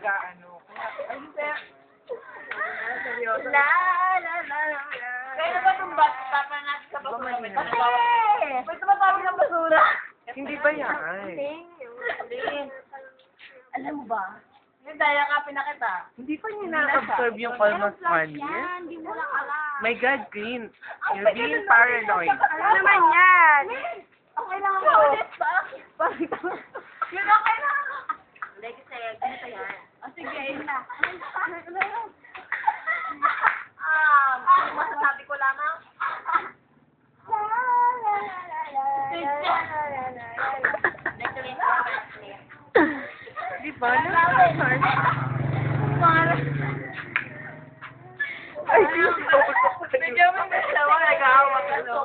nag-ano. Ay, hindi. La, la, la, la, la. Kaya ba itong basta pa natin sa basura? May Pwede ba tawag ng basura? Hindi ba yan? Alam mo ba? Yung daya ka pinakita. Hindi pa niya na-absorb yung almost 1 year? Hindi mo lang alam. My God, Green. You're being paranoid. Ano naman yan? Okay lang ako. Yun ang kailangan. Hindi kasi, ganito yan. O sige, yun na. Masasabi ko lamang. Di ba? Ay, Bigyan mo yung dalawa, nag-aawak ka no?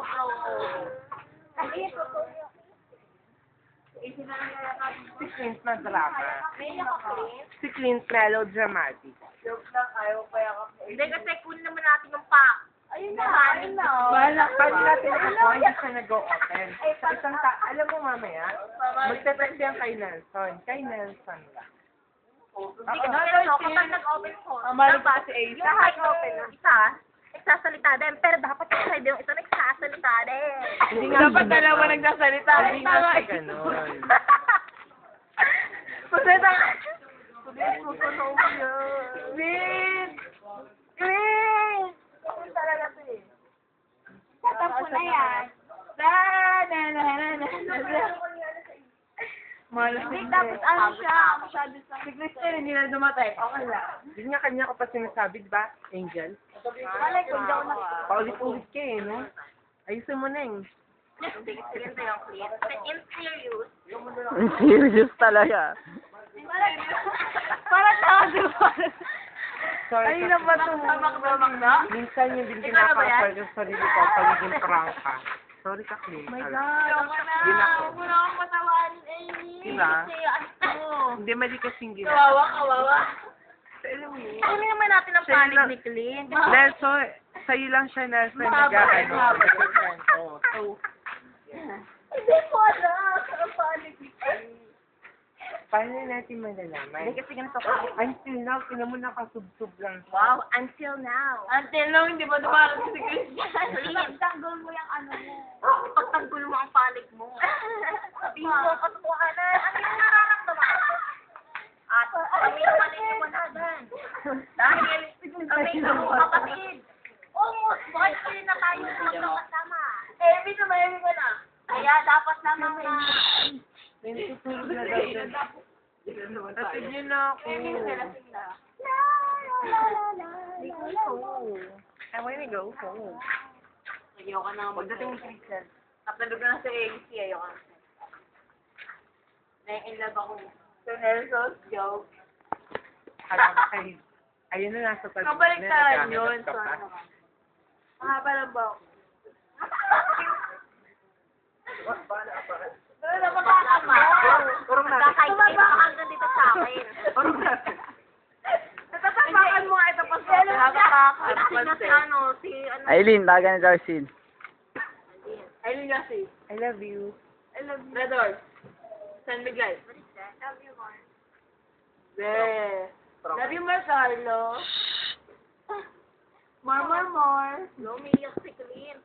si Clint na drama. Si Clint melodramatic. Joke lang, ayaw pa yakap. Hindi kasi kunin naman natin yung pack. Ayun na. Bahala, pag natin ako, hindi siya nag-o-open. Alam mo mamaya, magte-text yan kay Nelson. Kay Nelson lang. Hindi kasi so, kapag nag-open phone, Amali dapat pa si Ace. yung mic open ng isa, nagsasalita din. Pero dapat yung side yung isa nagsasalita din. Hindi nga Dapat dalawa nagsasalita. Hindi nga siya ganun. Puseta ka. Susunog yun. Wait! Kung talaga to eh. Tapos na yan. Hindi, tapos ano siya, masyado sa... Si Christine, hindi na dumatay. Okay lang. Hindi nga kanya ko pa sinasabi, di ba, Angel? Malay ko, hindi ako nakikita. Paulit-ulit ka eh, no? Ayusin mo na eh. Hindi, ganito yung clear. In serious. Serious talaga. Para tawa. Sorry. Ay, naman tumamak na. Minsan yung din Ikaw na ba yan? kinakasal yung sarili ko, pagiging prangka. Sorry ka, Clint. Oh my Alam. God. Yun ako. Huwag mo na akong matawaan, Amy. Diba? Kasi ano. Hindi mali kasing ginawa. Kawawa. Kunin naman natin ang Sa'yo panig lang- ni Clint. Nelson, sa'yo lang siya, Nelson, nag-ano. So, Hindi po alam. Ang panig ni Clint. paano natin malalaman? Hindi kasi ganito ko. Until now, sila mo nakasubsub lang. Wow, until now. Until now, hindi pa dumarating si Christian. Clint, tanggol mo yung ano mo. Pagtanggol mo ang panig mo. Sabihin mo ang katotohanan. Ano yung nararamdaman? At kami naman ay iwanagan. Dahil kami ang kapatid. Almost, bakit kayo na tayo magkakasama? Amy, sumayabi ko na. Kaya dapat naman na... Tutulog na daw doon. Atid niyo na ako. I wanna go home. Ayoko na nga Pagdating mo Christian, Kapalog na sa AC, ayoko na. Nai-inlove ako. So, Nelson's joke. alam ka kayo. Ayun na nasa tabi. Kabaliktaran yun. Naghahanap ka pa. Mahaba lang ba ako? Pero napakakama. Turong natin. Nakakaintay ka hanggang dito sa akin. Turong natin. Natapakan mo nga ito pa sa Si ano, Aileen, taga ni Darcy. Ayun kasi. I love you. I love you. Red Horse. San Miguel. love you more. Be. Love you more, Carlo. More. Umiiyak si Clint.